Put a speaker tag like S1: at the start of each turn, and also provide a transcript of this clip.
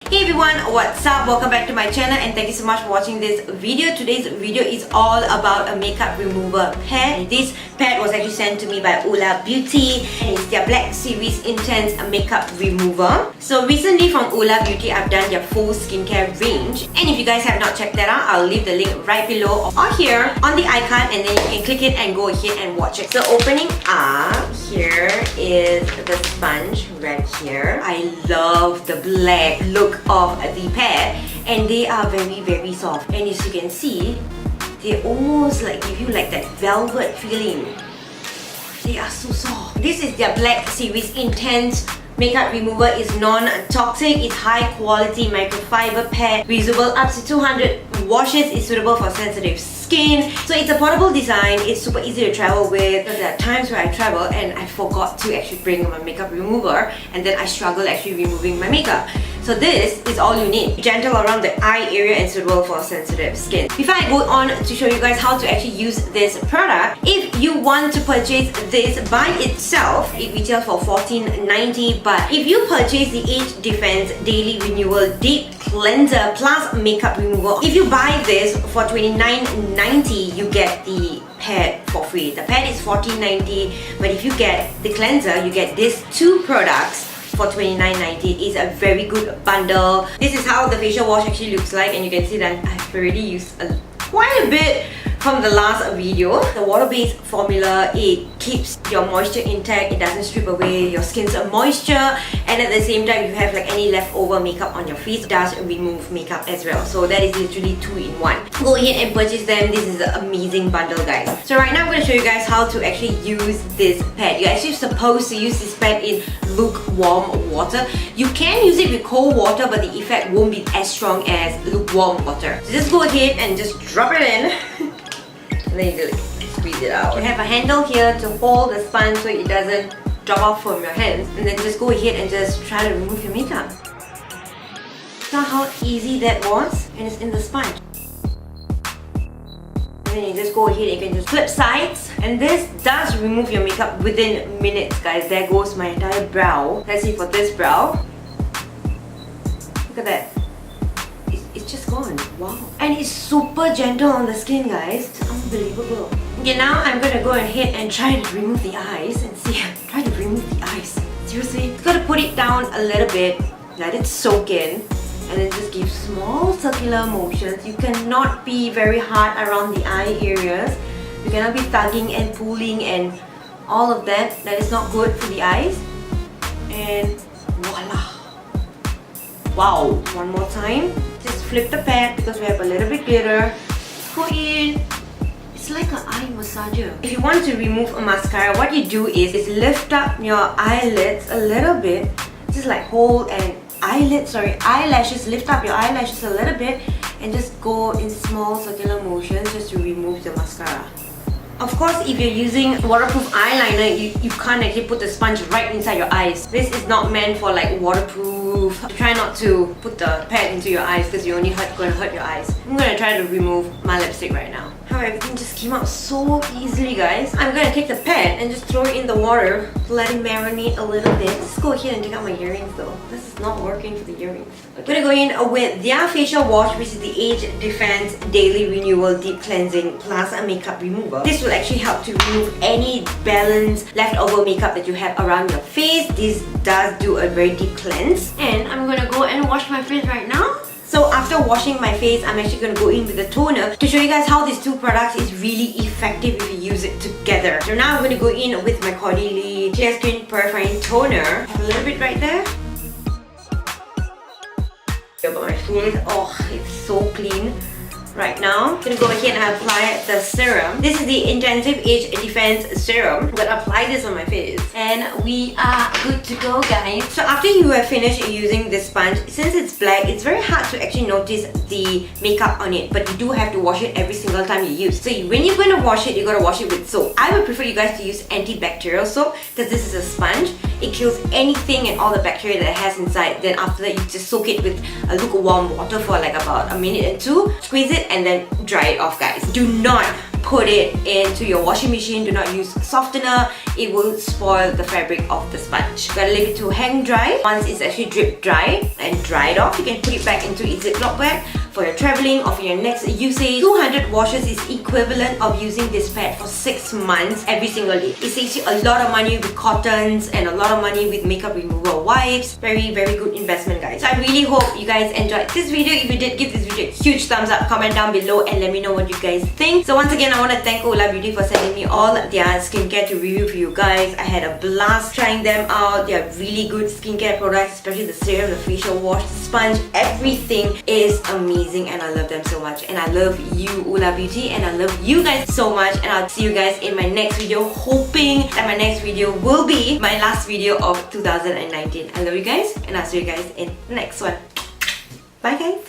S1: Hey everyone, what's up? Welcome back to my channel and thank you so much for watching this video. Today's video is all about a makeup remover pad. This pad was actually sent to me by Ulya Beauty and it's their Black Series Intense Makeup Remover. So recently from Ulya Beauty, I've done their full skincare range. And if you guys have not checked that out, I'll leave the link right below or here on the icon and then you can click it and go ahead and watch it. So opening up, here is the sponge right here. I love the black look of the pad and they are very soft, and as you can see they almost like give you like that velvet feeling. They are so soft. This is their Black Series Intense Makeup Remover. Is non-toxic, it's high quality microfiber pad, reusable up to 200 washes, is suitable for sensitive skin. So it's a portable design, it's super easy to travel with. There are times where I travel and I forgot to actually bring my makeup remover and then I struggle actually removing my makeup. So this is all you need. Gentle around the eye area and suitable for sensitive skin. Before I go on to show you guys how to actually use this product, if you want to purchase this by itself, it retails for $14.90, but if you purchase the Age Defense Daily Renewal Deep Cleanser plus Makeup Removal, if you buy this for $29.90, you get the pad for free. The pad is $14.90, but if you get the cleanser, you get these two products for $29.90. It's a very good bundle. This is how the facial wash actually looks like, and you can see that I've already used quite a bit from the last video. The water-based formula, it keeps your moisture intact, it doesn't strip away your skin's moisture, and at the same time if you have like any leftover makeup on your face, it does remove makeup as well. So that is literally 2-in-1. Go ahead and purchase them. This is an amazing bundle, guys. So right now I'm going to show you guys how to actually use this pad. You're actually supposed to use this pad in lukewarm water. You can use it with cold water, but the effect won't be as strong as lukewarm water. So just go ahead and just drop it in. And then you squeeze it out. You have a handle here to hold the sponge so it doesn't drop off from your hands, and then just go ahead and just try to remove your makeup. Saw how easy that was, and it's in the sponge. And then you just go ahead and you can just flip sides, and this does remove your makeup within minutes, guys. There goes my entire brow. Let's see for this brow. Look at that. It's just gone. Wow. And it's super gentle on the skin, guys. It's unbelievable. Okay, now I'm gonna go ahead and try to remove the eyes and see. Try to remove the eyes. Seriously. Just gotta put it down a little bit, let it soak in, and then just give small circular motions. You cannot be very hard around the eye areas. You cannot be tugging and pulling and all of that. That is not good for the eyes. And voila. Wow. One more time. Just flip the pad because we have a little bit glitter. Go in. It's like an eye massager. If you want to remove a mascara, what you do is lift up your eyelids a little bit. Just like hold and eyelashes. Lift up your eyelashes a little bit and just go in small circular motions just to remove the mascara. Of course, if you're using waterproof eyeliner, you can't actually put the sponge right inside your eyes. This is not meant for like waterproof. Try not to put the pad into your eyes because you're only going to hurt your eyes. I'm going to try to remove my lipstick right now. How everything just came out so easily, guys. I'm going to take the pad and just throw it in the water to let it marinate a little bit. Let's go ahead and take out my earrings though. This is not working for the earrings. I'm going to go in with their facial wash, which is the Age Defense Daily Renewal Deep Cleansing Plus a Makeup Remover. This will actually help to remove any balance leftover makeup that you have around your face. This does do a very deep cleanse. And I'm going to go and wash my face right now. So after washing my face, I'm actually going to go in with the toner to show you guys how these two products is really effective if you use it together. So now I'm going to go in with my Cordalis Clear Skin Purifying Toner. Have a little bit right there. About my face, oh, it's so clean. Right now, I'm going to go ahead and apply the serum. This is the Intensive Age Defense Serum. I'm going to apply this on my face. And we are good to go, guys. So after you have finished using this sponge, since it's black, it's very hard to actually notice the makeup on it. But you do have to wash it every single time you use. So when you're going to wash it, you're going to wash it with soap. I would prefer you guys to use antibacterial soap because this is a sponge. It kills anything and all the bacteria that it has inside. Then after that, you just soak it with a lukewarm water for like about a minute or two. Squeeze it and then dry it off, guys. Do not put it into your washing machine. Do not use softener. It will spoil the fabric of the sponge. Gotta leave it to hang dry. Once it's actually drip dry and dried off, you can put it back into its Ziploc bag for your traveling or for your next usage. 200 washes is equivalent of using this pad for 6 months every single day. It saves you a lot of money with cottons and a lot of money with makeup removal wipes. Very good investment, guys. So I really hope you guys enjoyed this video. If you did, give this video a huge thumbs up, comment down below and let me know what you guys think. So once again, I want to thank Ulya Beauty for sending me all their skincare to review for you guys. I had a blast trying them out. They are really good skincare products, especially the serum, the facial wash, the sponge. Everything is amazing and I love them so much. And I love you, Ulya Beauty, and I love you guys so much. And I'll see you guys in my next video, hoping that my next video will be my last video of 2019. I love you guys and I'll see you guys in the next one. Bye guys!